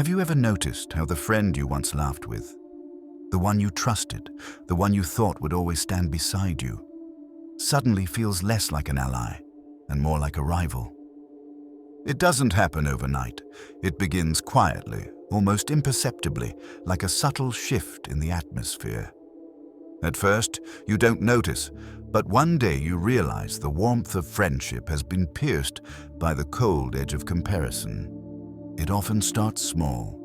Have you ever noticed how the friend you once laughed with, the one you trusted, the one you thought would always stand beside you, suddenly feels less like an ally and more like a rival? It doesn't happen overnight. It begins quietly, almost imperceptibly, like a subtle shift in the atmosphere. At first, you don't notice, but one day you realize the warmth of friendship has been pierced by the cold edge of comparison. It often starts small.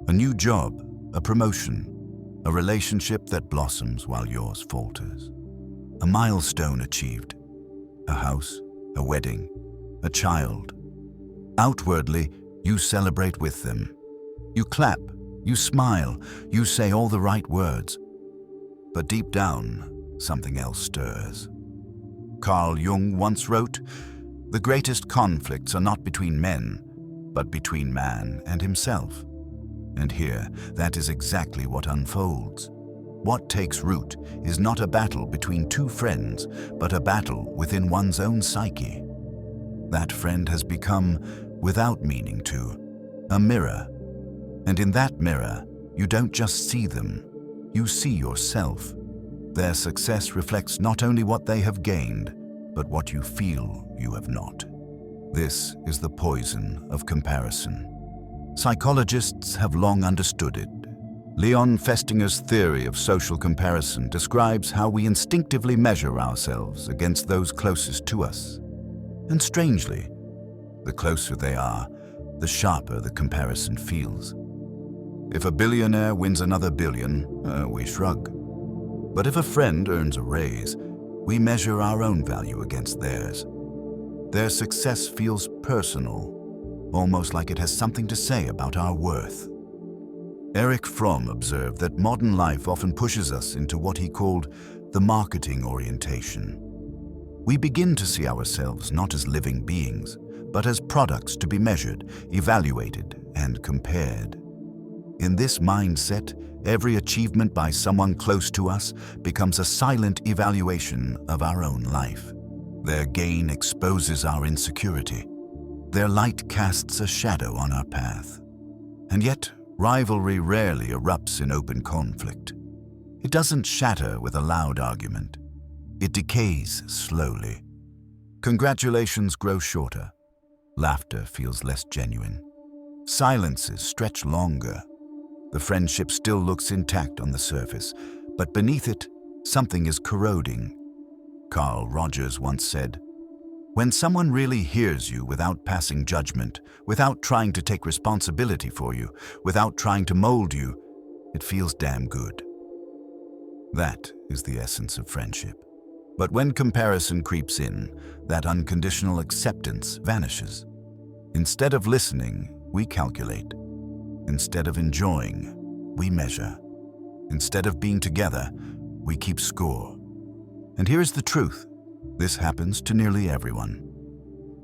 A new job, a promotion, a relationship that blossoms while yours falters. A milestone achieved, a house, a wedding, a child. Outwardly, you celebrate with them. You clap, you smile, you say all the right words. But deep down, something else stirs. Carl Jung once wrote, "The greatest conflicts are not between men, but between man and himself." And here, that is exactly what unfolds. What takes root is not a battle between two friends, but a battle within one's own psyche. That friend has become, without meaning to, a mirror. And in that mirror, you don't just see them, you see yourself. Their success reflects not only what they have gained, but what you feel you have not. This is the poison of comparison. Psychologists have long understood it. Leon Festinger's theory of social comparison describes how we instinctively measure ourselves against those closest to us. And strangely, the closer they are, the sharper the comparison feels. If a billionaire wins another billion, we shrug. But if a friend earns a raise, we measure our own value against theirs. Their success feels personal, almost like it has something to say about our worth. Erich Fromm observed that modern life often pushes us into what he called the marketing orientation. We begin to see ourselves not as living beings, but as products to be measured, evaluated, and compared. In this mindset, every achievement by someone close to us becomes a silent evaluation of our own life. Their gain exposes our insecurity. Their light casts a shadow on our path. And yet, rivalry rarely erupts in open conflict. It doesn't shatter with a loud argument. It decays slowly. Congratulations grow shorter. Laughter feels less genuine. Silences stretch longer. The friendship still looks intact on the surface, but beneath it, something is corroding. Carl Rogers once said, "When someone really hears you without passing judgment, without trying to take responsibility for you, without trying to mold you, it feels damn good." That is the essence of friendship. But when comparison creeps in, that unconditional acceptance vanishes. Instead of listening, we calculate. Instead of enjoying, we measure. Instead of being together, we keep score. And here is the truth. This happens to nearly everyone.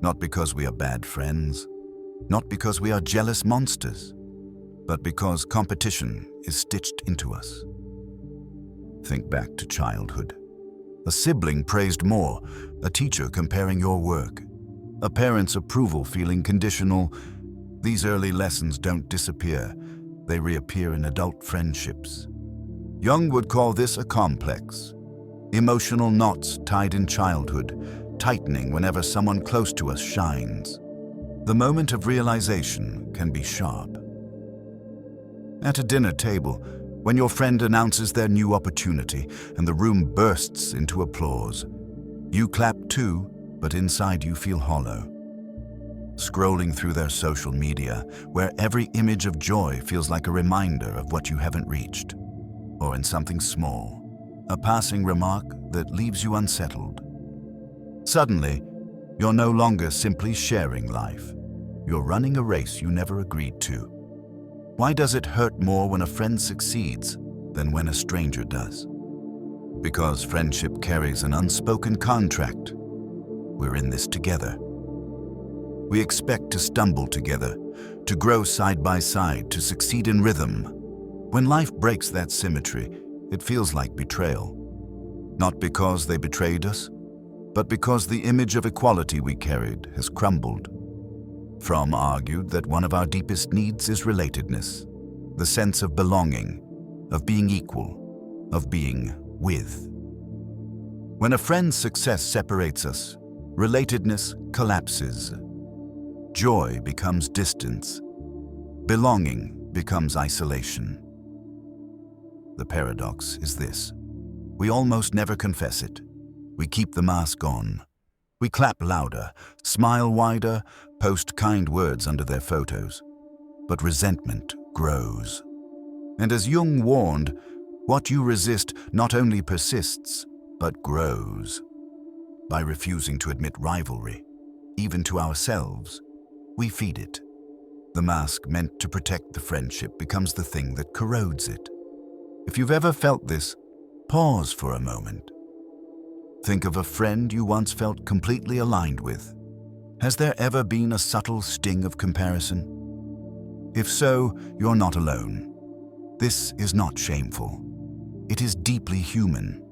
Not because we are bad friends, not because we are jealous monsters, but because competition is stitched into us. Think back to childhood. A sibling praised more, a teacher comparing your work, a parent's approval feeling conditional. These early lessons don't disappear, they reappear in adult friendships. Jung would call this a complex. Emotional knots tied in childhood, tightening whenever someone close to us shines. The moment of realization can be sharp. At a dinner table, when your friend announces their new opportunity and the room bursts into applause, you clap too, but inside you feel hollow. Scrolling through their social media, where every image of joy feels like a reminder of what you haven't reached, or in something small, a passing remark that leaves you unsettled. Suddenly, you're no longer simply sharing life. You're running a race you never agreed to. Why does it hurt more when a friend succeeds than when a stranger does? Because friendship carries an unspoken contract. We're in this together. We expect to stumble together, to grow side by side, to succeed in rhythm. When life breaks that symmetry, it feels like betrayal. Not because they betrayed us, but because the image of equality we carried has crumbled. Fromm argued that one of our deepest needs is relatedness, the sense of belonging, of being equal, of being with. When a friend's success separates us, relatedness collapses. Joy becomes distance. Belonging becomes isolation. The paradox is this: we almost never confess it. We keep the mask on. We clap louder, smile wider, post kind words under their photos. But resentment grows. And as Jung warned, what you resist not only persists, but grows. By refusing to admit rivalry, even to ourselves, we feed it. The mask meant to protect the friendship becomes the thing that corrodes it. If you've ever felt this, pause for a moment. Think of a friend you once felt completely aligned with. Has there ever been a subtle sting of comparison? If so, you're not alone. This is not shameful. It is deeply human.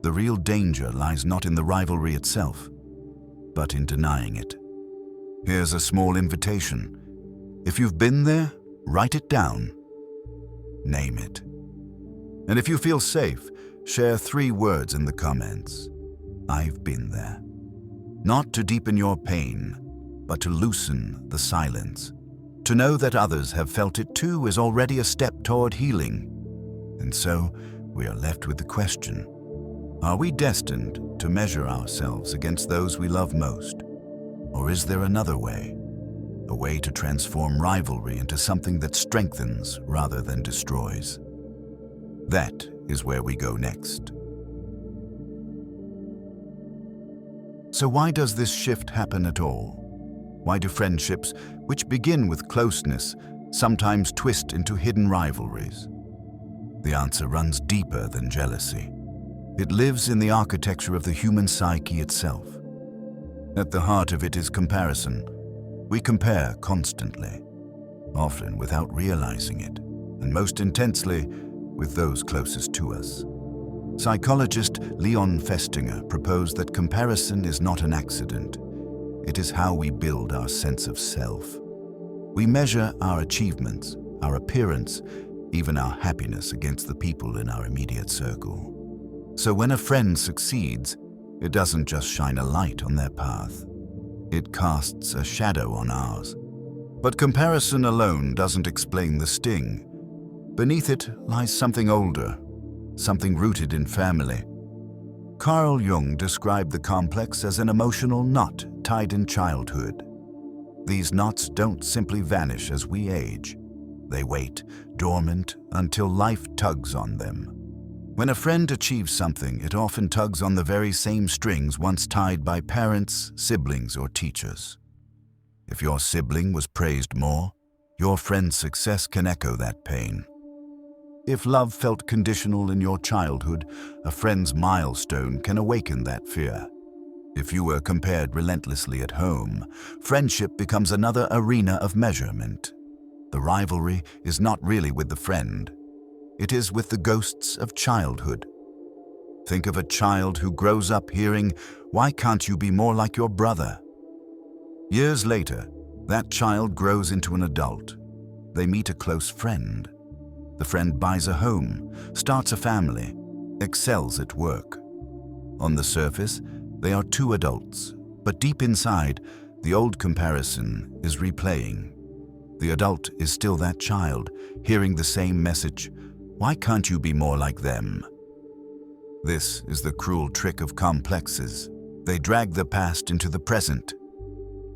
The real danger lies not in the rivalry itself, but in denying it. Here's a small invitation. If you've been there, write it down. Name it. And if you feel safe, share 3 words in the comments. I've been there. Not to deepen your pain, but to loosen the silence. To know that others have felt it too is already a step toward healing. And so, we are left with the question: are we destined to measure ourselves against those we love most? Or is there another way? A way to transform rivalry into something that strengthens rather than destroys? That is where we go next. So why does this shift happen at all? Why do friendships, which begin with closeness, sometimes twist into hidden rivalries? The answer runs deeper than jealousy. It lives in the architecture of the human psyche itself. At the heart of it is comparison. We compare constantly, often without realizing it, and most intensely with those closest to us. Psychologist Leon Festinger proposed that comparison is not an accident. It is how we build our sense of self. We measure our achievements, our appearance, even our happiness against the people in our immediate circle. So when a friend succeeds, it doesn't just shine a light on their path. It casts a shadow on ours. But comparison alone doesn't explain the sting. Beneath it lies something older, something rooted in family. Carl Jung described the complex as an emotional knot tied in childhood. These knots don't simply vanish as we age. They wait, dormant, until life tugs on them. When a friend achieves something, it often tugs on the very same strings once tied by parents, siblings, or teachers. If your sibling was praised more, your friend's success can echo that pain. If love felt conditional in your childhood, a friend's milestone can awaken that fear. If you were compared relentlessly at home, friendship becomes another arena of measurement. The rivalry is not really with the friend. It is with the ghosts of childhood. Think of a child who grows up hearing, "Why can't you be more like your brother?" Years later, that child grows into an adult. They meet a close friend. The friend buys a home, starts a family, excels at work. On the surface, they are 2 adults, but deep inside, the old comparison is replaying. The adult is still that child, hearing the same message, "Why can't you be more like them?" This is the cruel trick of complexes. They drag the past into the present.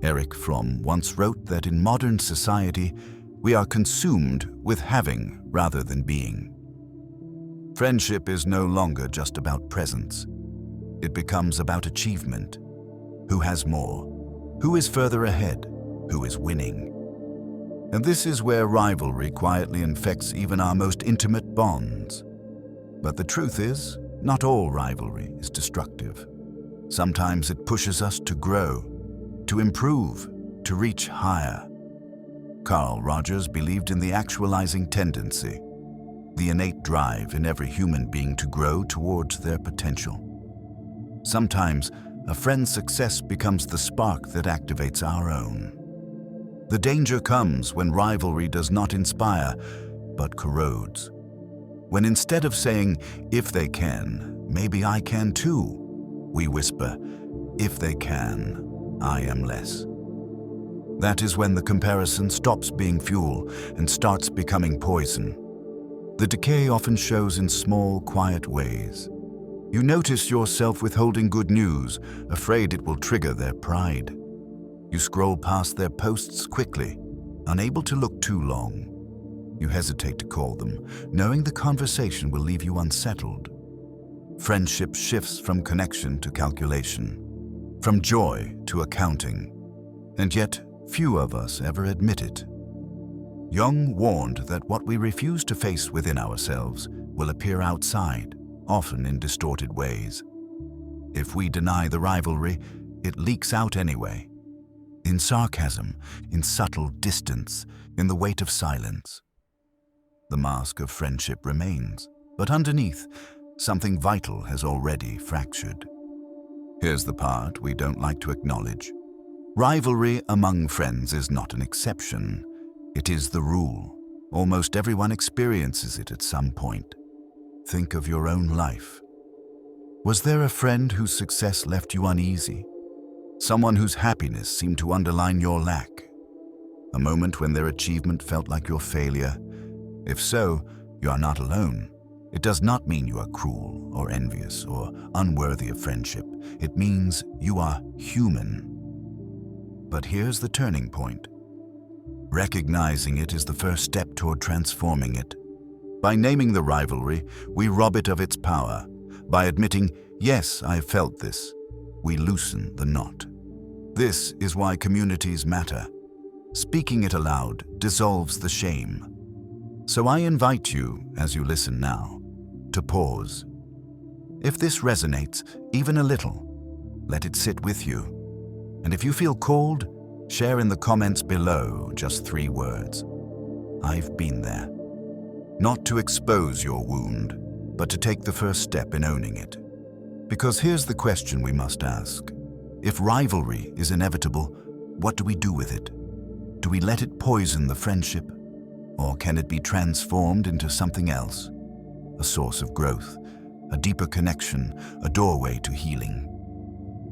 Erich Fromm once wrote that in modern society, we are consumed with having rather than being. Friendship is no longer just about presence. It becomes about achievement. Who has more? Who is further ahead? Who is winning? And this is where rivalry quietly infects even our most intimate bonds. But the truth is, not all rivalry is destructive. Sometimes it pushes us to grow, to improve, to reach higher. Carl Rogers believed in the actualizing tendency, the innate drive in every human being to grow towards their potential. Sometimes, a friend's success becomes the spark that activates our own. The danger comes when rivalry does not inspire, but corrodes. When instead of saying, "If they can, maybe I can too," we whisper, "If they can, I am less." That is when the comparison stops being fuel and starts becoming poison. The decay often shows in small, quiet ways. You notice yourself withholding good news, afraid it will trigger their pride. You scroll past their posts quickly, unable to look too long. You hesitate to call them, knowing the conversation will leave you unsettled. Friendship shifts from connection to calculation, from joy to accounting, and yet few of us ever admit it. Jung warned that what we refuse to face within ourselves will appear outside, often in distorted ways. If we deny the rivalry, it leaks out anyway. In sarcasm, in subtle distance, in the weight of silence. The mask of friendship remains, but underneath, something vital has already fractured. Here's the part we don't like to acknowledge. Rivalry among friends is not an exception. It is the rule. Almost everyone experiences it at some point. Think of your own life. Was there a friend whose success left you uneasy? Someone whose happiness seemed to underline your lack? A moment when their achievement felt like your failure? If so, you are not alone. It does not mean you are cruel or envious or unworthy of friendship. It means you are human. But here's the turning point. Recognizing it is the first step toward transforming it. By naming the rivalry, we rob it of its power. By admitting, "Yes, I felt this," we loosen the knot. This is why communities matter. Speaking it aloud dissolves the shame. So I invite you, as you listen now, to pause. If this resonates, even a little, let it sit with you. And if you feel called, share in the comments below just 3 words. I've been there. Not to expose your wound, but to take the first step in owning it. Because here's the question we must ask. If rivalry is inevitable, what do we do with it? Do we let it poison the friendship? Or can it be transformed into something else? A source of growth, a deeper connection, a doorway to healing.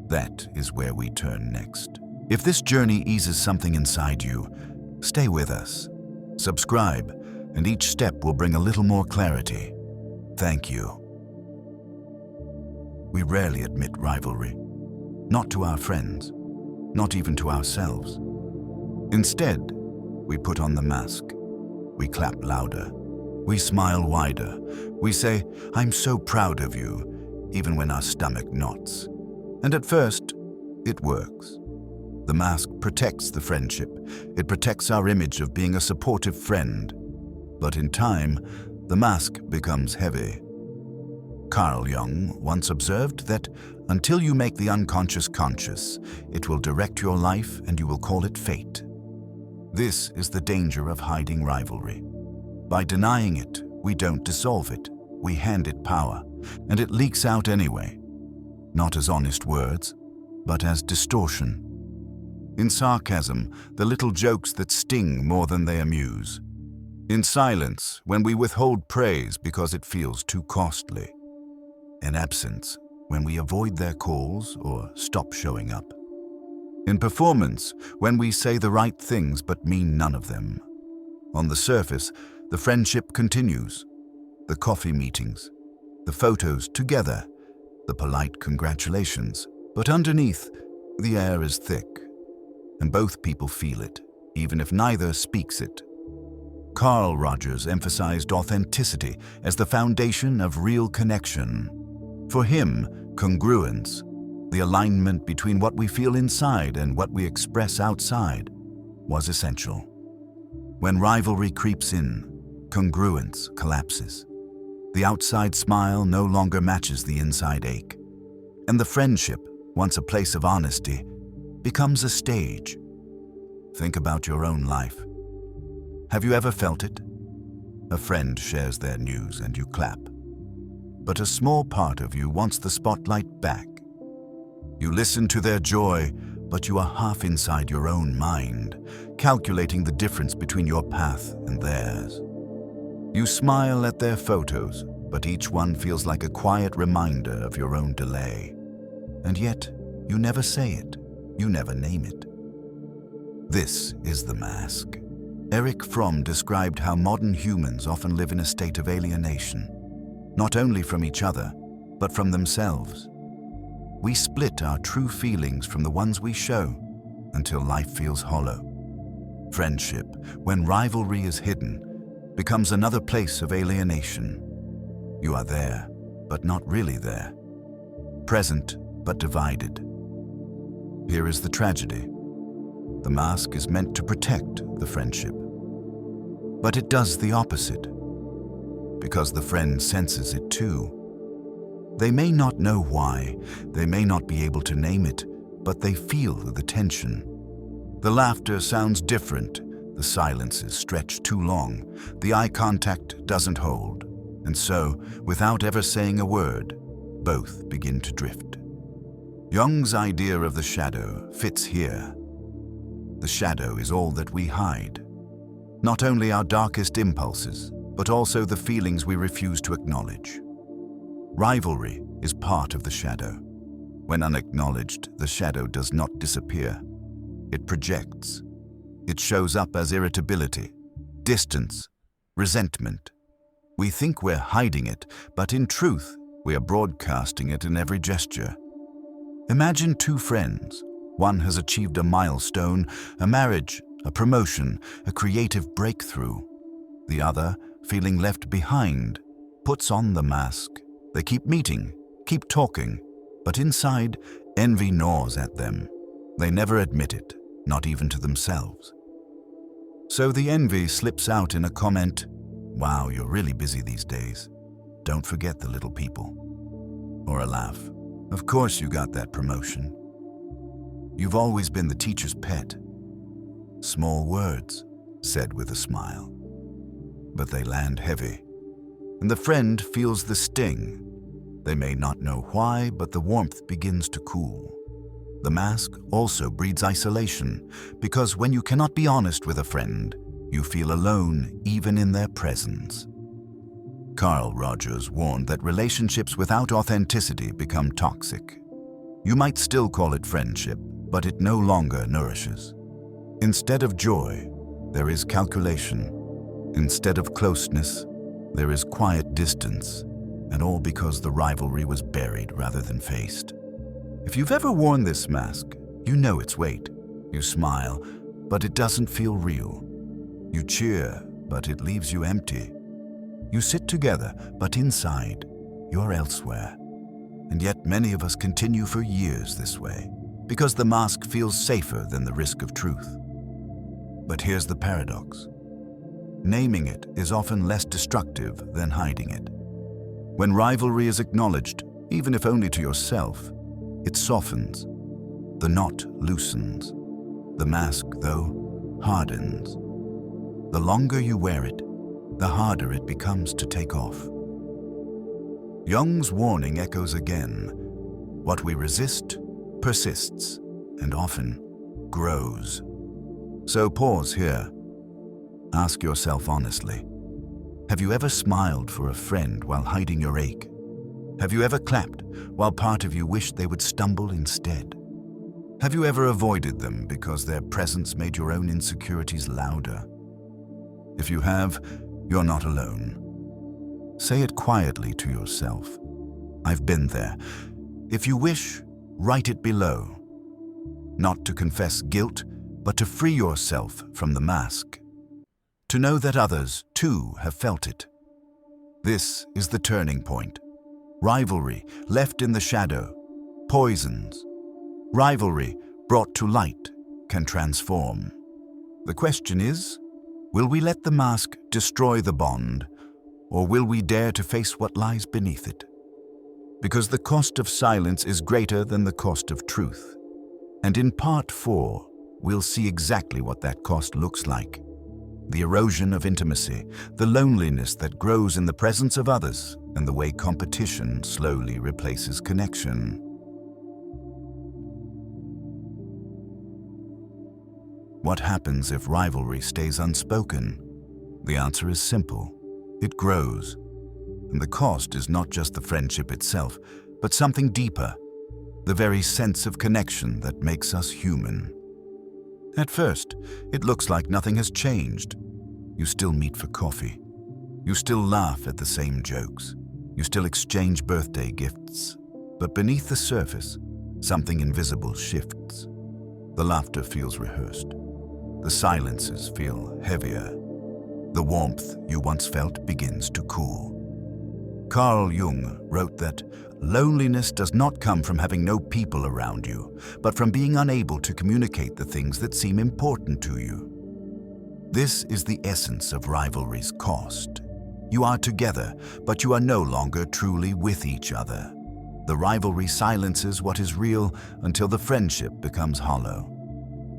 That is where we turn next. If this journey eases something inside you, stay with us. Subscribe, and each step will bring a little more clarity. Thank you. We rarely admit rivalry. Not to our friends, not even to ourselves. Instead, we put on the mask. We clap louder. We smile wider. We say, "I'm so proud of you," even when our stomach knots. And at first, it works. The mask protects the friendship. It protects our image of being a supportive friend. But in time, the mask becomes heavy. Carl Jung once observed that until you make the unconscious conscious, it will direct your life and you will call it fate. This is the danger of hiding rivalry. By denying it, we don't dissolve it. We hand it power, and it leaks out anyway. Not as honest words, but as distortion. In sarcasm, the little jokes that sting more than they amuse. In silence, when we withhold praise because it feels too costly. In absence, when we avoid their calls or stop showing up. In performance, when we say the right things but mean none of them. On the surface, the friendship continues. The coffee meetings, the photos together, the polite congratulations. But underneath, the air is thick. And both people feel it, even if neither speaks it. Carl Rogers emphasized authenticity as the foundation of real connection. For him, congruence, the alignment between what we feel inside and what we express outside, was essential. When rivalry creeps in, congruence collapses. The outside smile no longer matches the inside ache. And the friendship, once a place of honesty, becomes a stage. Think about your own life. Have you ever felt it? A friend shares their news and you clap. But a small part of you wants the spotlight back. You listen to their joy, but you are half inside your own mind, calculating the difference between your path and theirs. You smile at their photos, but each one feels like a quiet reminder of your own delay. And yet, you never say it, you never name it. This is the mask. Erich Fromm described how modern humans often live in a state of alienation, not only from each other, but from themselves. We split our true feelings from the ones we show until life feels hollow. Friendship, when rivalry is hidden, becomes another place of alienation. You are there, but not really there. Present, but divided. Here is the tragedy. The mask is meant to protect the friendship. But it does the opposite, because the friend senses it too. They may not know why, they may not be able to name it, but they feel the tension. The laughter sounds different, the silences stretch too long, the eye contact doesn't hold, and so, without ever saying a word, both begin to drift. Jung's idea of the shadow fits here. The shadow is all that we hide. Not only our darkest impulses, but also the feelings we refuse to acknowledge. Rivalry is part of the shadow. When unacknowledged, the shadow does not disappear. It projects. It shows up as irritability, distance, resentment. We think we're hiding it, but in truth, we are broadcasting it in every gesture. Imagine two friends. One has achieved a milestone, a marriage, a promotion, a creative breakthrough. The other, feeling left behind, puts on the mask. They keep meeting, keep talking, but inside, envy gnaws at them. They never admit it, not even to themselves. So the envy slips out in a comment, "Wow, you're really busy these days. Don't forget the little people." Or a laugh, "Of course you got that promotion. You've always been the teacher's pet." Small words, said with a smile. But they land heavy, and the friend feels the sting. They may not know why, but the warmth begins to cool. The mask also breeds isolation, because when you cannot be honest with a friend, you feel alone even in their presence. Carl Rogers warned that relationships without authenticity become toxic. You might still call it friendship, but it no longer nourishes. Instead of joy, there is calculation. Instead of closeness, there is quiet distance, and all because the rivalry was buried rather than faced. If you've ever worn this mask, you know its weight. You smile, but it doesn't feel real. You cheer, but it leaves you empty. You sit together, but inside, you're elsewhere. And yet many of us continue for years this way, because the mask feels safer than the risk of truth. But here's the paradox. Naming it is often less destructive than hiding it. When rivalry is acknowledged, even if only to yourself, it softens. The knot loosens. The mask, though, hardens. The longer you wear it, the harder it becomes to take off. Jung's warning echoes again. What we resist persists, and often grows. So pause here. Ask yourself honestly. Have you ever smiled for a friend while hiding your ache? Have you ever clapped while part of you wished they would stumble instead? Have you ever avoided them because their presence made your own insecurities louder? If you have, you're not alone. Say it quietly to yourself. I've been there. If you wish, write it below. Not to confess guilt, but to free yourself from the mask. To know that others, too, have felt it. This is the turning point. Rivalry, left in the shadow, poisons. Rivalry, brought to light, can transform. The question is, will we let the mask destroy the bond, or will we dare to face what lies beneath it? Because the cost of silence is greater than the cost of truth. And in part 4, we'll see exactly what that cost looks like. The erosion of intimacy, the loneliness that grows in the presence of others, and the way competition slowly replaces connection. What happens if rivalry stays unspoken? The answer is simple. It grows. And the cost is not just the friendship itself, but something deeper, the very sense of connection that makes us human. At first, it looks like nothing has changed. You still meet for coffee. You still laugh at the same jokes. You still exchange birthday gifts. But beneath the surface, something invisible shifts. The laughter feels rehearsed. The silences feel heavier. The warmth you once felt begins to cool. Carl Jung wrote that loneliness does not come from having no people around you, but from being unable to communicate the things that seem important to you. This is the essence of rivalry's cost. You are together, but you are no longer truly with each other. The rivalry silences what is real until the friendship becomes hollow.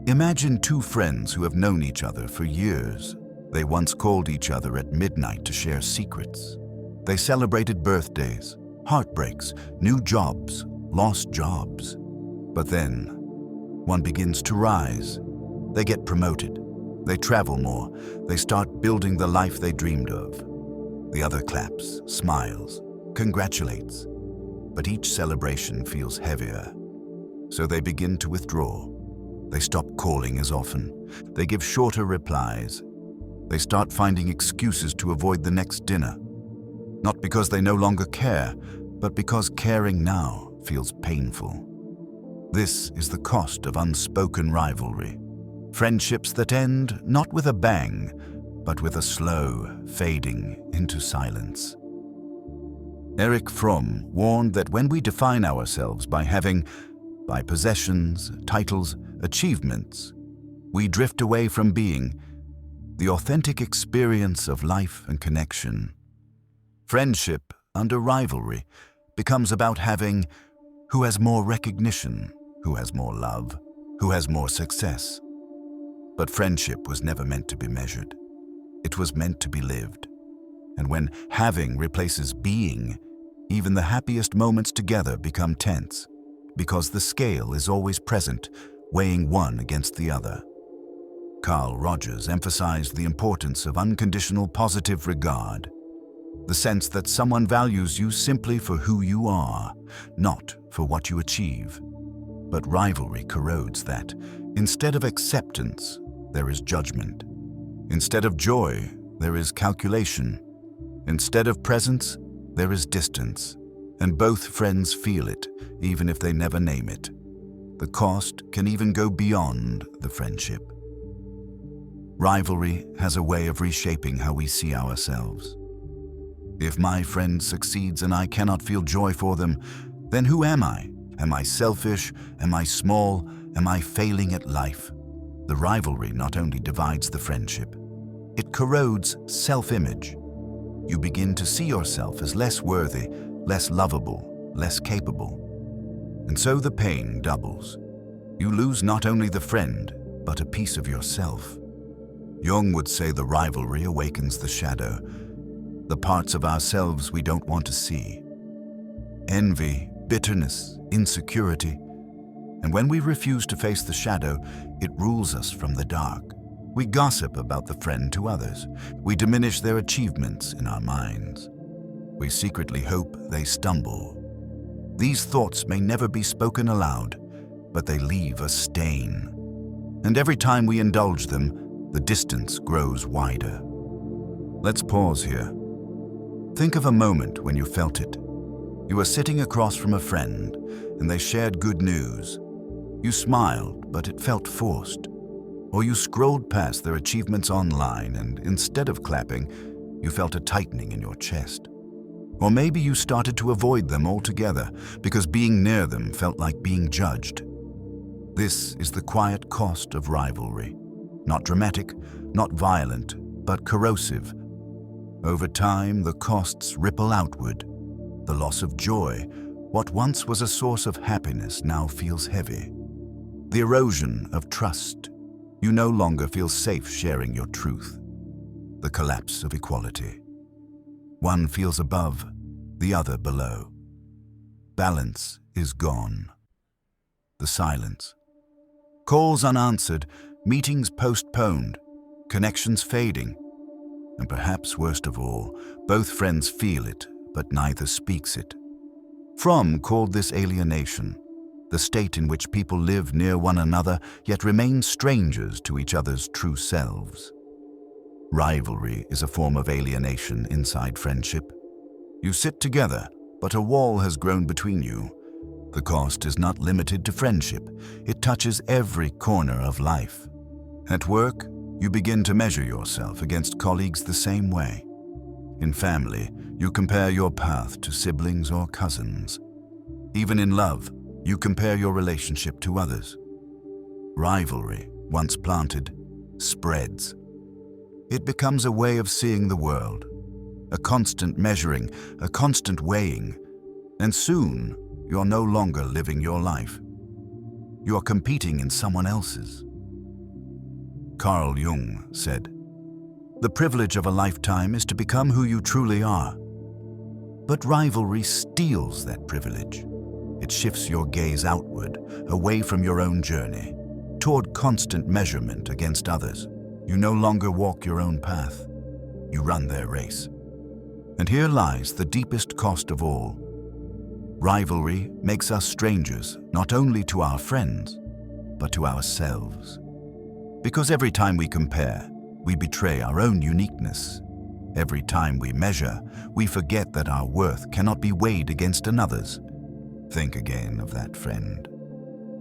Imagine two friends who have known each other for years. They once called each other at midnight to share secrets. They celebrated birthdays, heartbreaks, new jobs, lost jobs. But then, one begins to rise. They get promoted. They travel more. They start building the life they dreamed of. The other claps, smiles, congratulates. But each celebration feels heavier. So they begin to withdraw. They stop calling as often. They give shorter replies. They start finding excuses to avoid the next dinner. Not because they no longer care, but because caring now feels painful. This is the cost of unspoken rivalry. Friendships that end not with a bang, but with a slow fading into silence. Erich Fromm warned that when we define ourselves by possessions, titles, achievements, we drift away from being the authentic experience of life and connection. Friendship under rivalry becomes about having who has more recognition, who has more love, who has more success. But friendship was never meant to be measured. It was meant to be lived. And when having replaces being, even the happiest moments together become tense, because the scale is always present, weighing one against the other. Carl Rogers emphasized the importance of unconditional positive regard, the sense that someone values you simply for who you are, not for what you achieve. But rivalry corrodes that. Instead of acceptance, there is judgment. Instead of joy, there is calculation. Instead of presence, there is distance. And both friends feel it, even if they never name it. The cost can even go beyond the friendship. Rivalry has a way of reshaping how we see ourselves. If my friend succeeds and I cannot feel joy for them, then who am I? Am I selfish? Am I small? Am I failing at life? The rivalry not only divides the friendship, it corrodes self-image. You begin to see yourself as less worthy, less lovable, less capable. And so the pain doubles. You lose not only the friend, but a piece of yourself. Jung would say the rivalry awakens the shadow, the parts of ourselves we don't want to see. Envy, bitterness, insecurity. And when we refuse to face the shadow, it rules us from the dark. We gossip about the friend to others. We diminish their achievements in our minds. We secretly hope they stumble. These thoughts may never be spoken aloud, but they leave a stain. And every time we indulge them, the distance grows wider. Let's pause here. Think of a moment when you felt it. You were sitting across from a friend, and they shared good news. You smiled, but it felt forced. Or you scrolled past their achievements online, and instead of clapping, you felt a tightening in your chest. Or maybe you started to avoid them altogether because being near them felt like being judged. This is the quiet cost of rivalry. Not dramatic, not violent, but corrosive. Over time, the costs ripple outward. The loss of joy, what once was a source of happiness, now feels heavy. The erosion of trust. You no longer feel safe sharing your truth. The collapse of equality. One feels above, the other below. Balance is gone. The silence. Calls unanswered, meetings postponed, connections fading, and perhaps worst of all, both friends feel it, but neither speaks it. Fromm called this alienation, the state in which people live near one another yet remain strangers to each other's true selves. Rivalry is a form of alienation inside friendship. You sit together, but a wall has grown between you. The cost is not limited to friendship. It touches every corner of life. At work, you begin to measure yourself against colleagues the same way. In family, you compare your path to siblings or cousins. Even in love, you compare your relationship to others. Rivalry, once planted, spreads. It becomes a way of seeing the world, a constant measuring, a constant weighing, and soon you're no longer living your life. You're competing in someone else's. Carl Jung said, "The privilege of a lifetime is to become who you truly are." But rivalry steals that privilege. It shifts your gaze outward, away from your own journey, toward constant measurement against others. You no longer walk your own path. You run their race. And here lies the deepest cost of all. Rivalry makes us strangers, not only to our friends, but to ourselves. Because every time we compare, we betray our own uniqueness. Every time we measure, we forget that our worth cannot be weighed against another's. Think again of that friend.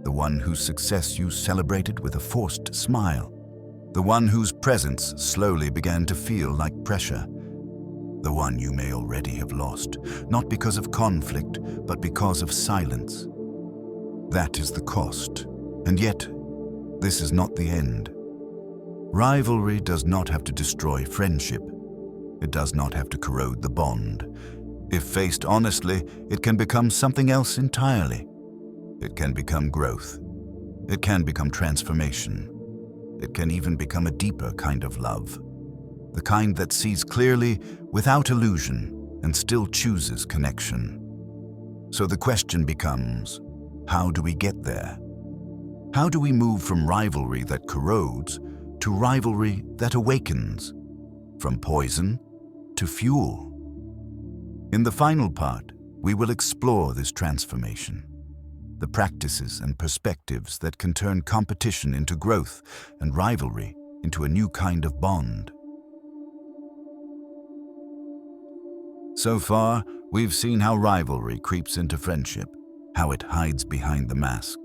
The one whose success you celebrated with a forced smile. The one whose presence slowly began to feel like pressure. The one you may already have lost, not because of conflict, but because of silence. That is the cost. And yet, this is not the end. Rivalry does not have to destroy friendship. It does not have to corrode the bond. If faced honestly, it can become something else entirely. It can become growth. It can become transformation. It can even become a deeper kind of love. The kind that sees clearly, without illusion, and still chooses connection. So the question becomes, how do we get there? How do we move from rivalry that corrodes to rivalry that awakens? From poison to fuel? In the final part, we will explore this transformation, the practices and perspectives that can turn competition into growth and rivalry into a new kind of bond. So far, we've seen how rivalry creeps into friendship, how it hides behind the mask,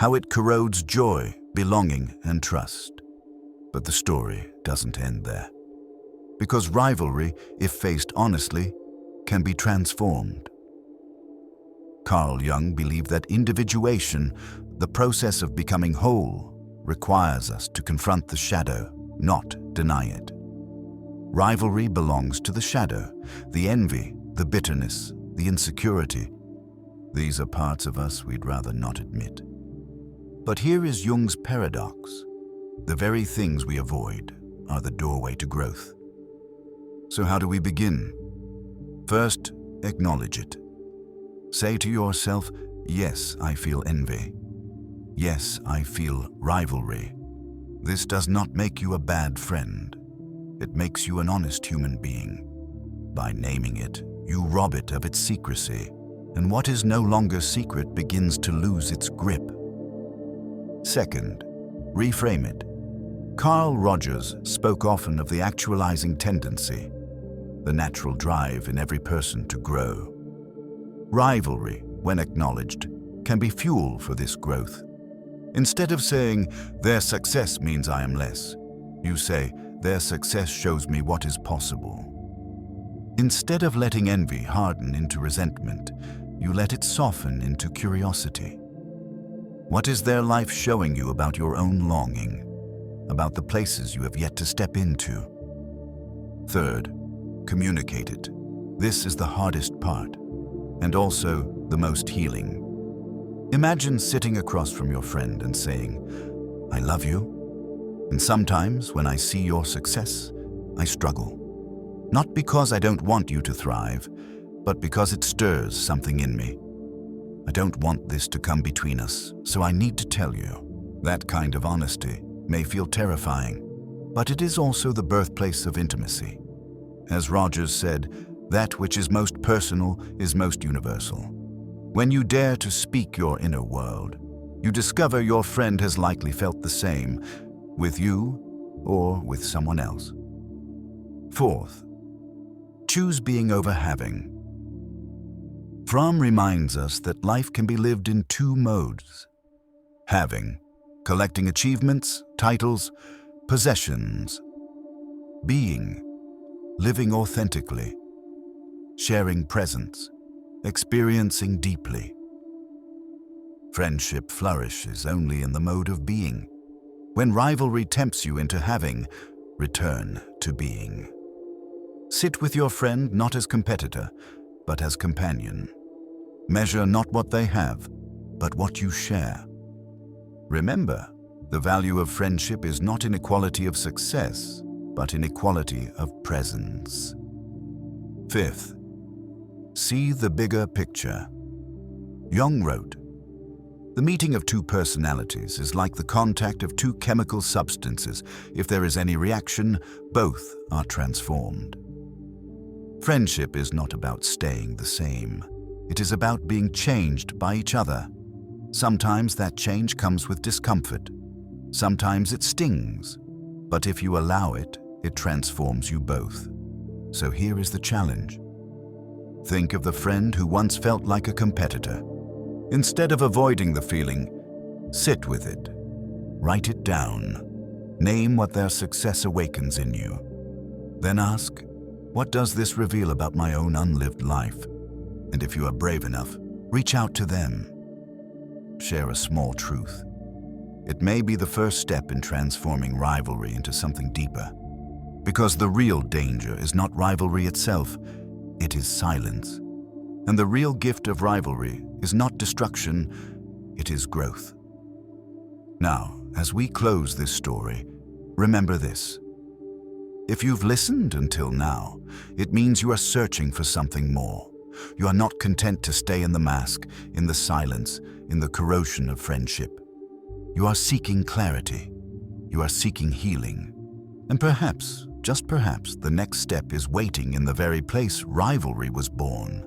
how it corrodes joy, belonging, and trust. But the story doesn't end there. Because rivalry, if faced honestly, can be transformed. Carl Jung believed that individuation, the process of becoming whole, requires us to confront the shadow, not deny it. Rivalry belongs to the shadow, the envy, the bitterness, the insecurity. These are parts of us we'd rather not admit. But here is Jung's paradox. The very things we avoid are the doorway to growth. So how do we begin? First, acknowledge it. Say to yourself, yes, I feel envy. Yes, I feel rivalry. This does not make you a bad friend. It makes you an honest human being. By naming it, you rob it of its secrecy, and what is no longer secret begins to lose its grip. Second, reframe it. Carl Rogers spoke often of the actualizing tendency, the natural drive in every person to grow. Rivalry, when acknowledged, can be fuel for this growth. Instead of saying, their success means I am less, you say, their success shows me what is possible. Instead of letting envy harden into resentment, you let it soften into curiosity. What is their life showing you about your own longing, about the places you have yet to step into? Third, communicate it. This is the hardest part, and also the most healing. Imagine sitting across from your friend and saying, I love you. And sometimes when I see your success, I struggle. Not because I don't want you to thrive, but because it stirs something in me. I don't want this to come between us, so I need to tell you. That kind of honesty may feel terrifying, but it is also the birthplace of intimacy. As Rogers said, that which is most personal is most universal. When you dare to speak your inner world, you discover your friend has likely felt the same, with you or with someone else. Fourth, choose being over having. Fromm reminds us that life can be lived in two modes. Having, collecting achievements, titles, possessions. Being, living authentically, sharing presence, experiencing deeply. Friendship flourishes only in the mode of being. When rivalry tempts you into having, return to being. Sit with your friend not as competitor, but as companion. Measure not what they have, but what you share. Remember, the value of friendship is not in equality of success, but in equality of presence. Fifth, see the bigger picture. Jung wrote, "The meeting of two personalities is like the contact of two chemical substances. If there is any reaction, both are transformed." Friendship is not about staying the same. It is about being changed by each other. Sometimes that change comes with discomfort. Sometimes it stings. But if you allow it, it transforms you both. So here is the challenge. Think of the friend who once felt like a competitor. Instead of avoiding the feeling, sit with it. Write it down. Name what their success awakens in you. Then ask, what does this reveal about my own unlived life? And if you are brave enough, reach out to them. Share a small truth. It may be the first step in transforming rivalry into something deeper. Because the real danger is not rivalry itself, it is silence. And the real gift of rivalry is not destruction, it is growth. Now, as we close this story, remember this. If you've listened until now, it means you are searching for something more. You are not content to stay in the mask, in the silence, in the corrosion of friendship. You are seeking clarity. You are seeking healing. And perhaps, just perhaps, the next step is waiting in the very place rivalry was born.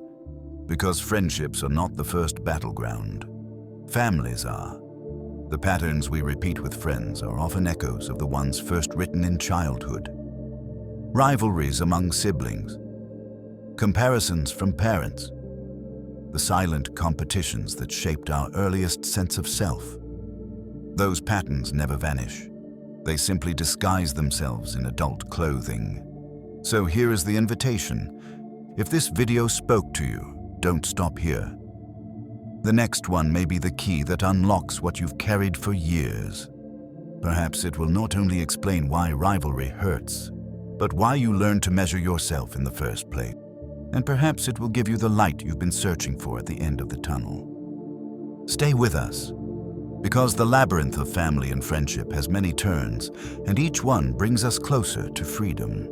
Because friendships are not the first battleground. Families are. The patterns we repeat with friends are often echoes of the ones first written in childhood. Rivalries among siblings. Comparisons from parents. The silent competitions that shaped our earliest sense of self. Those patterns never vanish. They simply disguise themselves in adult clothing. So here is the invitation. If this video spoke to you, don't stop here. The next one may be the key that unlocks what you've carried for years. Perhaps it will not only explain why rivalry hurts, but why you learn to measure yourself in the first place. And perhaps it will give you the light you've been searching for at the end of the tunnel. Stay with us, because the labyrinth of family and friendship has many turns, and each one brings us closer to freedom.